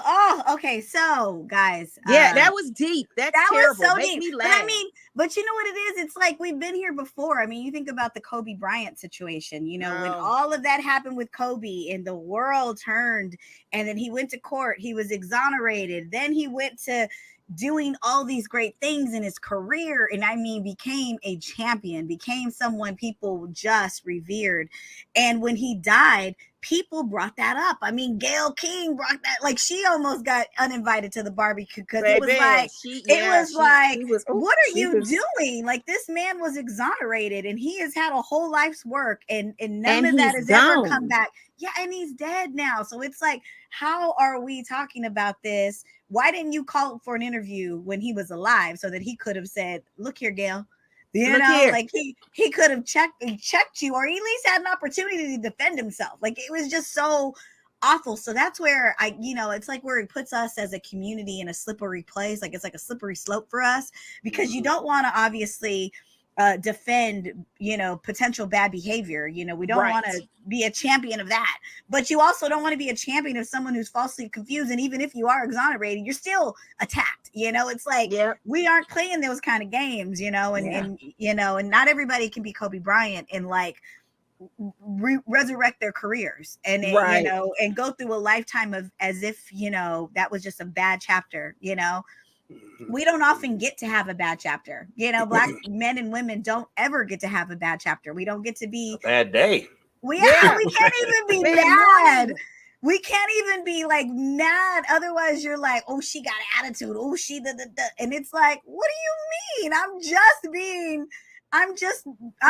Oh, okay. So, guys. That was deep. That terrible. Was so Make deep. me laugh. But you know what it is? It's like, we've been here before. I mean, you think about the Kobe Bryant situation, when all of that happened with Kobe and the world turned, and then he went to court, he was exonerated. Then he went to doing all these great things in his career, and became a champion, became someone people just revered. And when he died, people brought that up. I mean, Gayle King brought that, like, she almost got uninvited to the barbecue because it was like, what are you doing? Like, this man was exonerated, and he has had a whole life's work, and none of that has ever come back. Yeah, and he's dead now. So it's like, how are we talking about this? Why didn't you call for an interview when he was alive so that he could have said, look here, Gayle, like he could have checked you, or at least had an opportunity to defend himself. Like, it was just so awful. So that's where it's like where it puts us as a community in a slippery place. Like, it's like a slippery slope for us, because you don't want to obviously defend, potential bad behavior. We don't want to be a champion of that, but you also don't want to be a champion of someone who's falsely confused. And even if you are exonerated, you're still attacked. It's like, we aren't playing those kind of games, and not everybody can be Kobe Bryant and like resurrect their careers and and go through a lifetime of as if that was just a bad chapter. We don't often get to have a bad chapter. Black men and women don't ever get to have a bad chapter. We don't get to be a bad day. We can't even be bad. We can't even be like mad. Otherwise, you're like, oh, she got attitude. Oh, she and it's like, what do you mean? I'm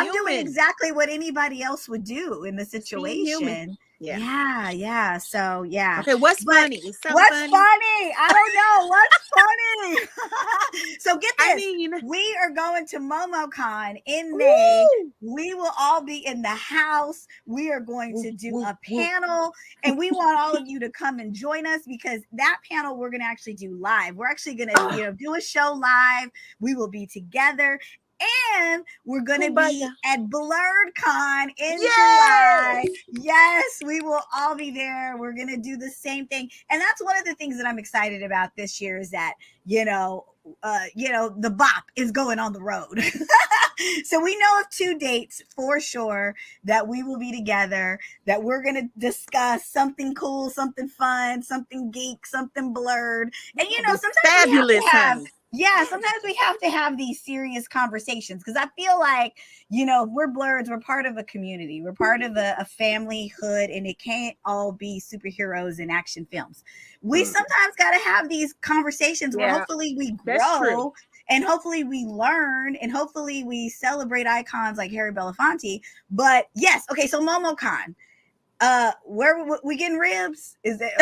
doing exactly what anybody else would do in the situation. Yeah. So yeah. Okay, what's funny? What's funny? I don't know. What's funny? So get this. I mean, we are going to MomoCon in May. We will all be in the house. We are going to do a panel, and we want all of you to come and join us, because that panel we're going to actually do live. We're actually going to do a show live. We will be together. And we're going to be at BLERDCon in July. Yes, we will all be there. We're going to do the same thing. And that's one of the things that I'm excited about this year, is that, the BOP is going on the road. So we know of 2 dates for sure that we will be together, that we're going to discuss something cool, something fun, something geek, something blurred. And, sometimes fabulous, sometimes we have to have these serious conversations, because I feel like, we're blurs, we're part of a community, we're part of a family hood, and it can't all be superheroes and action films. We sometimes got to have these conversations where hopefully we grow, and hopefully we learn, and hopefully we celebrate icons like Harry Belafonte. But yes, okay, so MomoCon. Where we getting ribs? Is that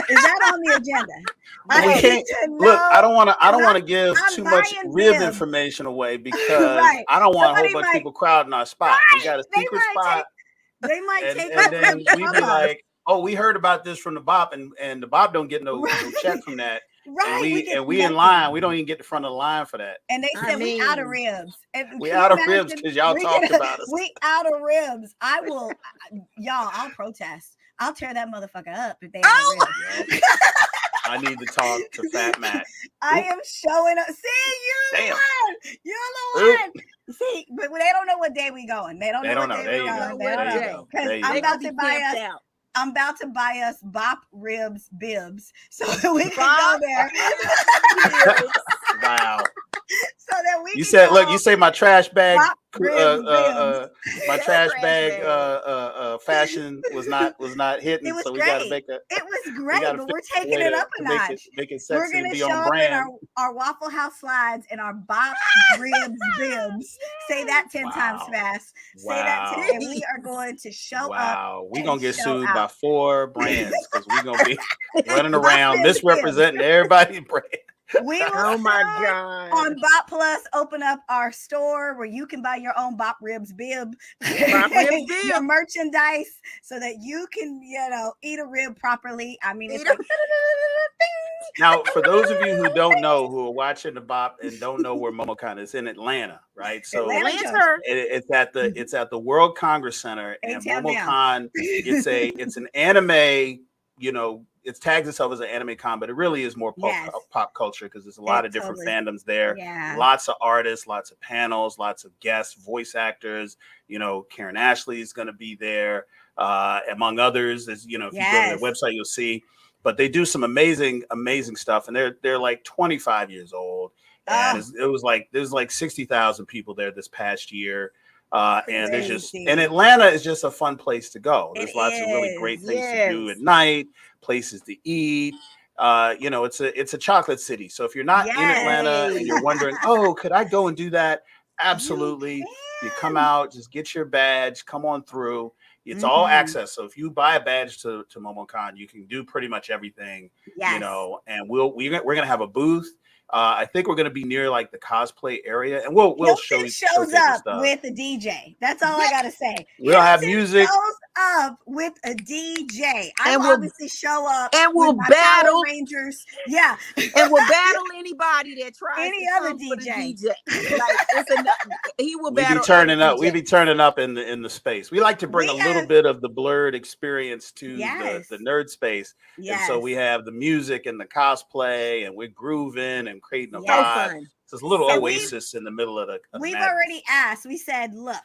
on the agenda? I don't want to give too much rib information away, because I don't want a whole bunch of people crowding our spot. We got a secret spot. They might take and then we be like, oh, we heard about this from the BOP, and the BOP don't get no check from that. Right. And we in line. We don't even get the front of the line for that. And they said we out of ribs. We out of ribs because y'all talked about us. We out of ribs. I will, I'll protest. I'll tear that motherfucker up if they out of ribs. I need to talk to Fat Matt. I am showing up. See, you're the one. See, but they don't know what day we going. They don't know what day we going. They don't know. Because I'm about to buy us. I'm about to buy us BOP ribs bibs so that we can go there. Wow. So that we you said, look, you say my trash bag, fashion was not hitting, so we got to make that. It was great, but we're taking it up a notch. Make it sexy. We're going to be show on up brand. in our Waffle House slides and our BOP ribs bibs. Say that 10 times fast. Say that 10, and we are going to show up. Wow, we're going to get sued by 4 brands, because we're going to be running around misrepresenting everybody's brand. We will on BOP Plus open up our store where you can buy your own BOP ribs bib, your merchandise, so that you can eat a rib properly. I mean, it's like now, for those of you who don't know, who are watching the BOP and don't know where MomoCon is, in Atlanta, right? So it's at the World Congress Center, and MomoCon it's an anime, it tags itself as an anime con, but it really is more pop culture, because there's a lot of different fandoms there. Lots of artists, lots of panels, lots of guests, voice actors. Karan Ashley is going to be there, among others. As if you go to their website, you'll see. But they do some amazing stuff, and they're like 25 years old. And there's like 60,000 people there this past year. And Atlanta is just a fun place to go. There's lots of really great things to do at night, places to eat. It's a chocolate city. So if you're not in Atlanta and you're wondering, oh, could I go and do that? Absolutely. You come out, just get your badge, come on through. It's all access. So if you buy a badge to MomoCon, you can do pretty much everything. And we're gonna have a booth. I think we're gonna be near like the cosplay area, and we'll show you. Shows up with a DJ. That's all I gotta say. We'll have music. Shows up with a DJ. I will obviously show up, and we'll battle Rangers. Yeah, and we'll battle anybody that tries any other DJ. He will battle. We be turning up in the space. We like to bring a little bit of the blurred experience to the nerd space. And so we have the music and the cosplay, and we're grooving and creating a vibe. So it's a little oasis in the middle of the. We've already asked. We said, look,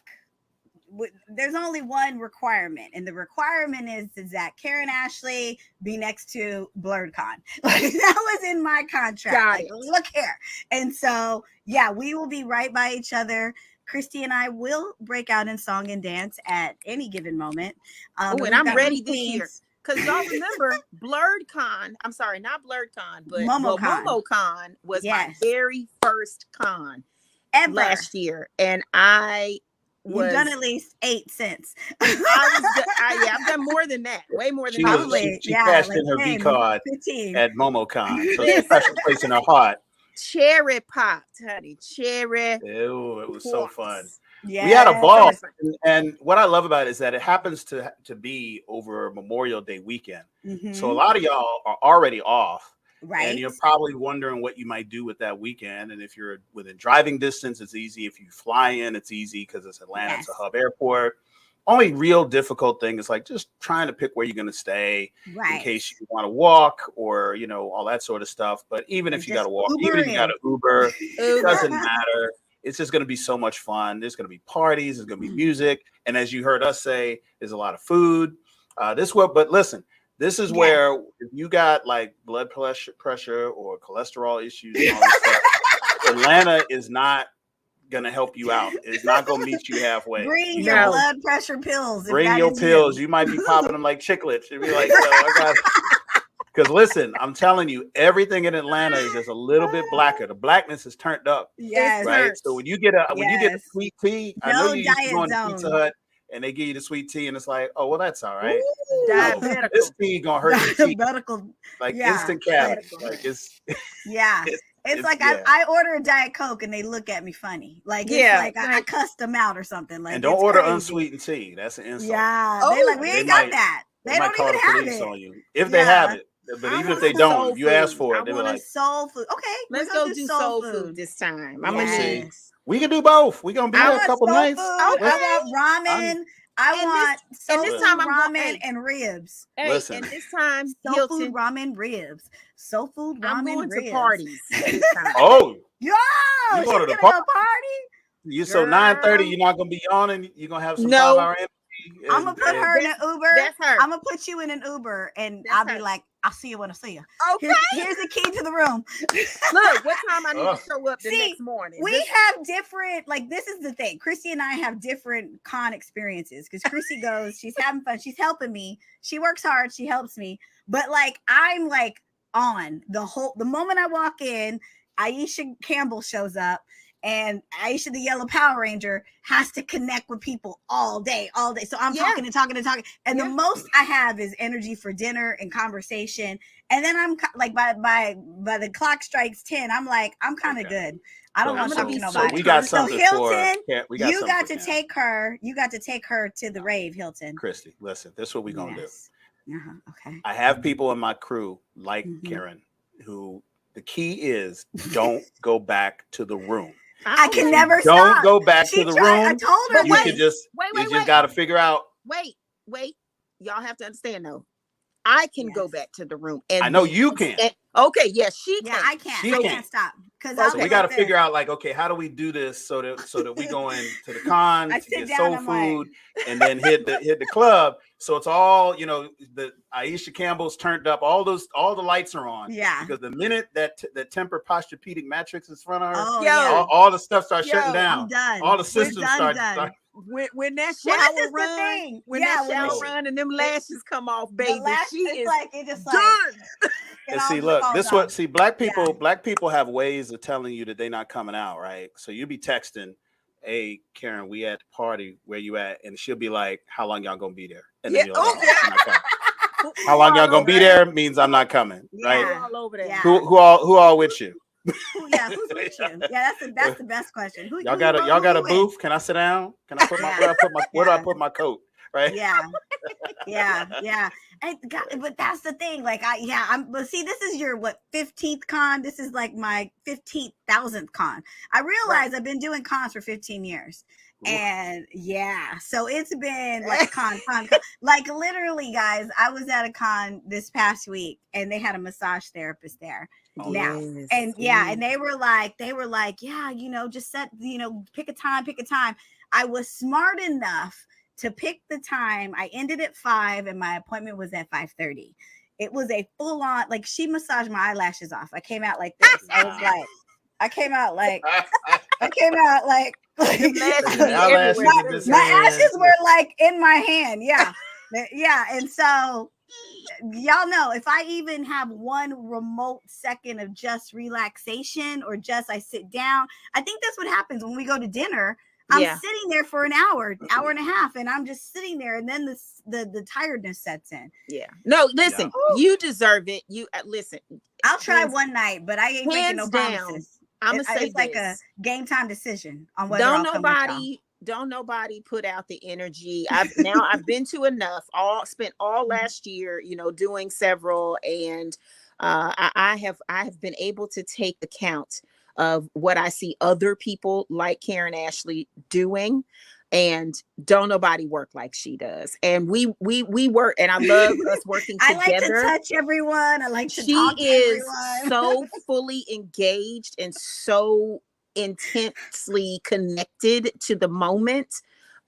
there's only one requirement, and the requirement is that Karan Ashley be next to BLERDCon. Like, that was in my contract. Look here. And so, we will be right by each other. Christi and I will break out in song and dance at any given moment. And I'm ready this year. Because y'all remember BLERDCon, I'm sorry, not BLERDCon, but MomoCon was my very first con ever last year. And I You've done at least 8 cents. I've done more than that. Way more than that. She cashed in her 10, V card 15. At MomoCon. So it's a special place in her heart. Cherry popped, honey. Cherry. Ew, it was so fun. Yeah, we had a ball. And what I love about it is that it happens to be over Memorial Day weekend. Mm-hmm. So a lot of y'all are already off. Right. And you're probably wondering what you might do with that weekend. And if you're within driving distance, it's easy. If you fly in, it's easy because it's Atlanta, it's a hub airport. Only real difficult thing is like just trying to pick where you're going to stay in case you want to walk or, you know, all that sort of stuff. But even if you got to walk, even if you got to Uber, it doesn't matter. It's just going to be so much fun. There's going to be parties. There's going to be music. And as you heard us say, there's a lot of food. But listen. This is where if you got like blood pressure or cholesterol issues, and all this stuff, Atlanta is not gonna help you out. It's not gonna meet you halfway. Bring your blood pressure pills. Bring your pills. You might be popping them like chiclets. You'd be like, because listen, I'm telling you, everything in Atlanta is just a little bit blacker. The blackness is turned up. Yes. Right. So when you get the sweet tea, I know you used to go to Pizza Hut. And they give you the sweet tea, and it's like, oh, well, that's all right. Ooh, this tea gonna hurt your teeth. Like instant cavity. Like it's like I order a Diet Coke and they look at me funny. Like it's like I cussed them out or something. Like, and don't order unsweetened tea. That's an insult. Yeah, they like we ain't got that. They don't even have it. On you if they have it. But even if they don't, if you ask for it, they were like soul food. Okay, let's go do soul food this time. I'm gonna see. We can do both. We're gonna be there a couple nights. I want ramen. I want soul food, ramen and ribs. Listen, and this time soul food, ramen, ribs. Soul food, ramen, I'm going ribs. To parties. Oh, yo, you going to the party? So 9:30, you're not gonna be on, and you're gonna have some 5-hour energy. I'm gonna put her in an Uber. That's her. I'm gonna put you in an Uber, and I'll be like, I'll see you when I see you. Okay. Here's the key to the room. Look, what time I need to show up the next morning. We have different, like, this is the thing. Christy and I have different con experiences because Christy goes, she's having fun. She's helping me. She works hard. She helps me. But like, I'm like on the moment I walk in, Aisha Campbell shows up. And Aisha, the Yellow Power Ranger, has to connect with people all day. So I'm talking and talking and talking. And the most I have is energy for dinner and conversation. And then I'm like, by the clock strikes 10, I'm like, I'm kind of good. I don't want to talk to nobody. So we got something Hilton, you got to take her to the rave, Hilton. Christy, listen, this is what we're going to do. Okay. I have people in my crew like Karen who the key is don't go back to the room. I can never stop. Don't go back to the room. I told her. You just got to figure out. Wait. Y'all have to understand though. I can go back to the room. And I know you can. Okay, yes, she can. Yeah, I can't. I can't stop. So we got to figure out like, okay, how do we do this so that we go into the con to get soul food and then hit the club. So it's all, you know, the Aisha Campbell's turned up. All the lights are on. Yeah. Because the minute that temper posturepedic matrix is in front of her, all the stuff starts shutting down. I'm done. All the systems start. When that shower run, that shower run and them lashes come off, baby, she is like it just done. And see, look, black people have ways of telling you that they're not coming out, right? So you be texting, hey, Karen, we at the party, where you at? And she'll be like, how long y'all gonna be there? And then you're like, I'm not coming. How long y'all gonna be there means I'm not coming, right? All over there. Yeah. Who all with you? Who's with you? Yeah, that's the best question. Y'all got a booth? Can I sit down? Can I put where do I put my coat? Right? Yeah. But that's the thing. Like but see, this is your 15th con. This is like my 15,000th con. I realize I've been doing cons for 15 years. And so it's been like con. Like literally, guys, I was at a con this past week and they had a massage therapist there. And they were like, yeah, you know, just set, you know, pick a time. I was smart enough to pick the time. I ended at 5 and my appointment was at 5:30. It was a full on, like she massaged my eyelashes off. I came out like this. I came out like my ashes were like in my hand. Yeah. And so y'all know if I even have one remote second of just relaxation or just I sit down, I think that's what happens when we go to dinner. I'm sitting there for an hour and a half, and I'm just sitting there, and then the tiredness sets in. Yeah. No, listen, you deserve it. You listen. I'll try one night, but I ain't making no promises. I'm gonna say it's like a game time decision on whether I'll come with y'all. Don't nobody put out the energy. I've been to enough. Spent all last year, doing several, and I have been able to take account of what I see other people like Karan Ashley doing, and don't nobody work like she does. And we work, and I love us working together. I like to touch everyone. I like to talk to everyone. She is so fully engaged and so intensely connected to the moment,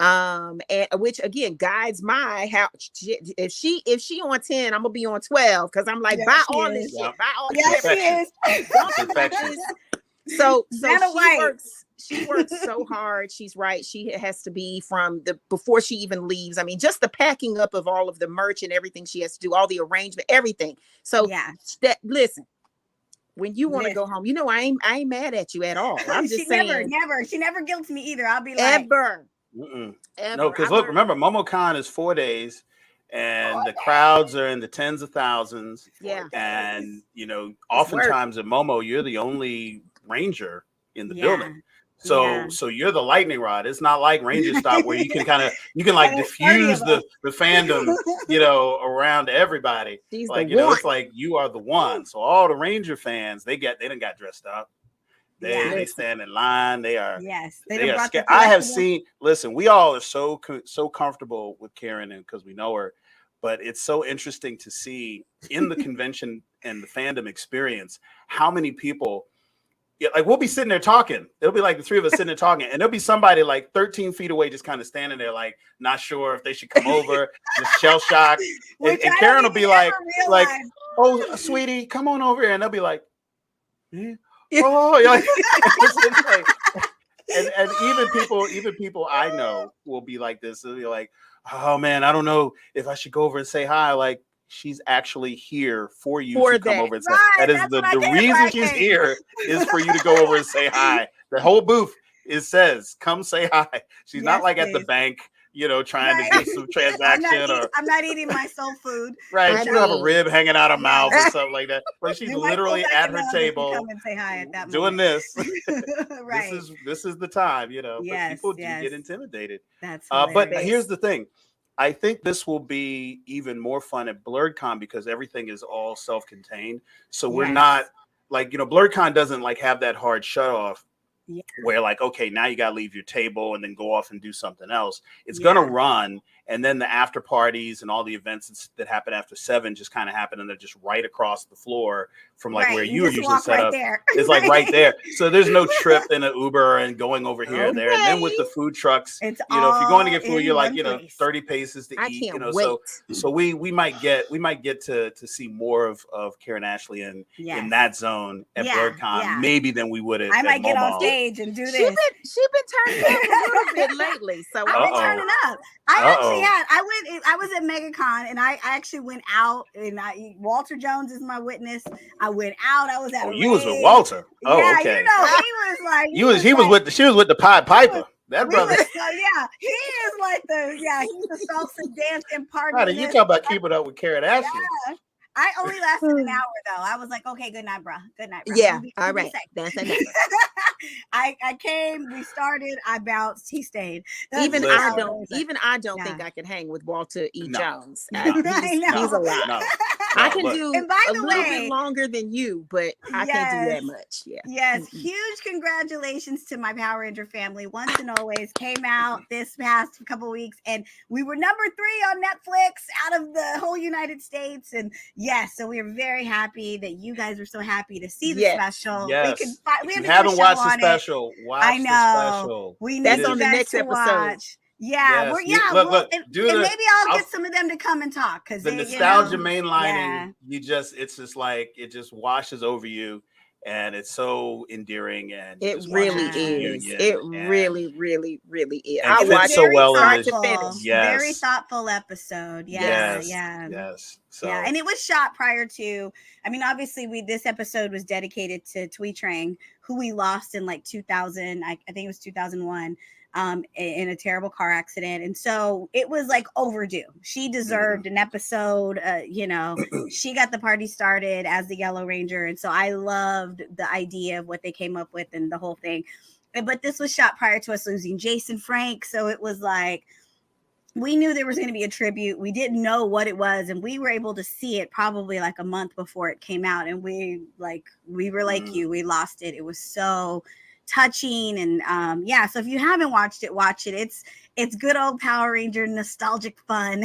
and which again guides how if she on 10, I'm gonna be on 12, because I'm like, buy all this shit, buy all this shit. So she works so hard. She's right. She has to be before she even leaves. I mean, just the packing up of all of the merch and everything she has to do, all the arrangement, everything. So listen, when you want to go home, I ain't mad at you at all. I'm just saying. She never guilts me either. I'll be like, ever. No, because look, remember, MomoCon is 4 days, and the crowds are in the tens of thousands. Yeah. And oftentimes at Momo, you're the only ranger in the building. So you're the lightning rod. It's not like Ranger Stop where you can diffuse the fandom, around everybody. It's like you are the one. So all the Ranger fans, they done got dressed up. They stand in line. They are scared. I have seen. Listen, we all are so comfortable with Karan, and because we know her, but it's so interesting to see in the convention and the fandom experience how many people. Yeah, like we'll be sitting there talking. It'll be like the three of us sitting there talking, and there'll be somebody like 13 feet away, just kind of standing there, like not sure if they should come over, just shell shocked. And Karan will be like, "Oh, sweetie, come on over here," and they'll be like, "Oh," and even people I know will be like this. They'll be like, "Oh man, I don't know if I should go over and say hi." Like, she's actually here for you to come over and say. That is the reason she's here is for you to go over and say hi. The whole booth says, "Come say hi." She's not like at the bank, trying to do some transaction. I'm not eating my soul food. Right. She don't have a rib hanging out her mouth or something like that. But she's literally at her table come and say hi at that doing moment. this. Right. This is the time, Yes, but people do get intimidated. That's but here's the thing. I think this will be even more fun at BLERDCon because everything is all self-contained. So we're not like, BLERDCon doesn't like have that hard shut off where like, okay, now you got to leave your table and then go off and do something else. It's going to run. And then the after parties and all the events that happen after 7 just kind of happen. And they're just right across the floor from like where you were usually set up. It's like right there. So there's no trip in an Uber and going over here and there. And then with the food trucks, if you're going to get food, you're like, 30 paces to eat, so we might get to see more of Karan Ashley in that zone at BLERDCon, maybe than we would at I might get Momo. on stage and do this. She's been turning up a little bit lately. So I've been turning up. I was at MegaCon and I actually went out, and Walter Jones is my witness. I went out. I was at. You was with Walter. Oh, okay. He was like. She was with the Pied Piper. That brother. He is like he's the salsa dancing partner. You talk about keeping up with Karan Ashley. Yeah. I only lasted an hour though. I was like, okay, good night, bro. Good night, bro. Yeah, all right. That's enough. I came, we started, I bounced, he stayed. Even I don't think I can hang with Walter E. Jones. He's a lot. No. I can do a little bit longer than you, but I can't do that much. Yeah. Yes. Huge congratulations to my Power Ranger family. Once and Always came out this past couple weeks, and we were number 3 on Netflix out of the whole United States. And yes, so we are very happy that you guys are so happy to see the special. Yes. We haven't watched the special. I know. The special. We That's on the next episode. Watch. Yeah, look, and maybe I'll get some of them to come and talk because the nostalgia mainlining. It's just like it just washes over you, and it's so endearing, and it really is. It really, really, really is. I watched so well in this. Very thoughtful episode. Yes. So. Yeah, and it was shot prior to. I mean, obviously, this episode was dedicated to Thuy Trang, who we lost in like 2000. I think it was 2001. in a terrible car accident. And so it was like overdue. She deserved an episode. You know, she got the party started as the Yellow Ranger. And so I loved the idea of what they came up with and the whole thing. But this was shot prior to us losing Jason Frank. So it was like, we knew there was going to be a tribute. We didn't know what it was. And we were able to see it probably like a month before it came out. And we were like you, we lost it. It was so touching. And yeah, so if you haven't watched it, watch it. It's good old Power Ranger nostalgic fun.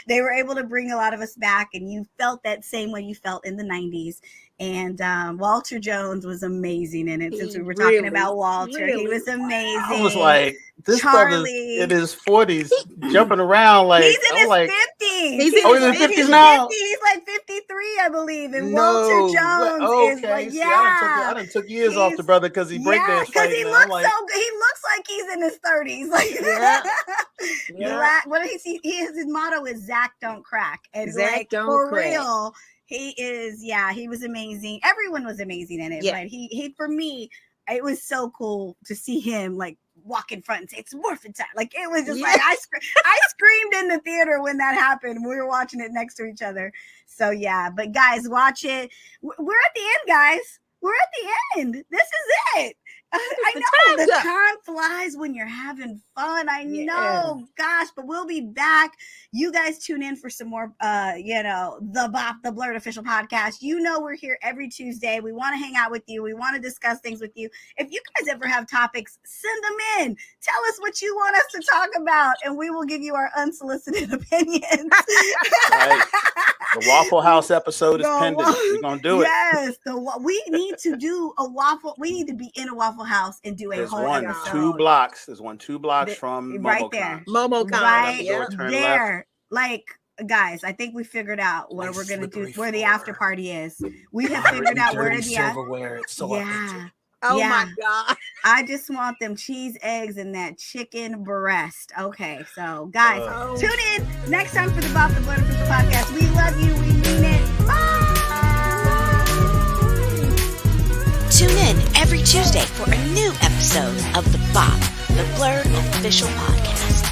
They were able to bring a lot of us back, and you felt that same way you felt in the 90s. And Walter Jones was amazing in it. Since we were talking about Walter, he was amazing. I was like, this brother's in his 40s, jumping around like he's in his 50s. He's in his 50s now. He's like 53, I believe. And Walter Jones is like, See, I done took years off the brother because he breakdanced. Because he looks he looks like he's in his 30s. Like, what is he? His motto is Zach don't crack. And Zach like don't for crack. real. He is, he was amazing. Everyone was amazing in it. Yeah. But he for me, it was so cool to see him like walk in front and say, it's morphin' time. Like it was just like, I screamed in the theater when that happened. We were watching it next to each other. So yeah, but guys, watch it. We're at the end, guys. We're at the end. This is it. I know the time flies when you're having fun. I know, gosh, but we'll be back. You guys tune in for some more, the BOP, the BLERD official podcast. You know, we're here every Tuesday. We want to hang out with you. We want to discuss things with you. If you guys ever have topics, send them in. Tell us what you want us to talk about, and we will give you our unsolicited opinions. Right. The Waffle House episode is pending. We're going to do it. Yes. We need to do a waffle. We need to be in a Waffle House and do a whole episode. 2 blocks. There's 2 blocks from right MomoCon. there. MomoCon. Right there. Left. Like, guys, I think we figured out what we're going to do, where the after party is. We have figured out where the silverware. It's so authentic. Oh my God. I just want them cheese eggs and that chicken breast. Okay, so guys, tune in next time for the BOP the BLERD official podcast. We love you. We mean it. Bye. Tune in every Tuesday for a new episode of the BOP the BLERD official podcast.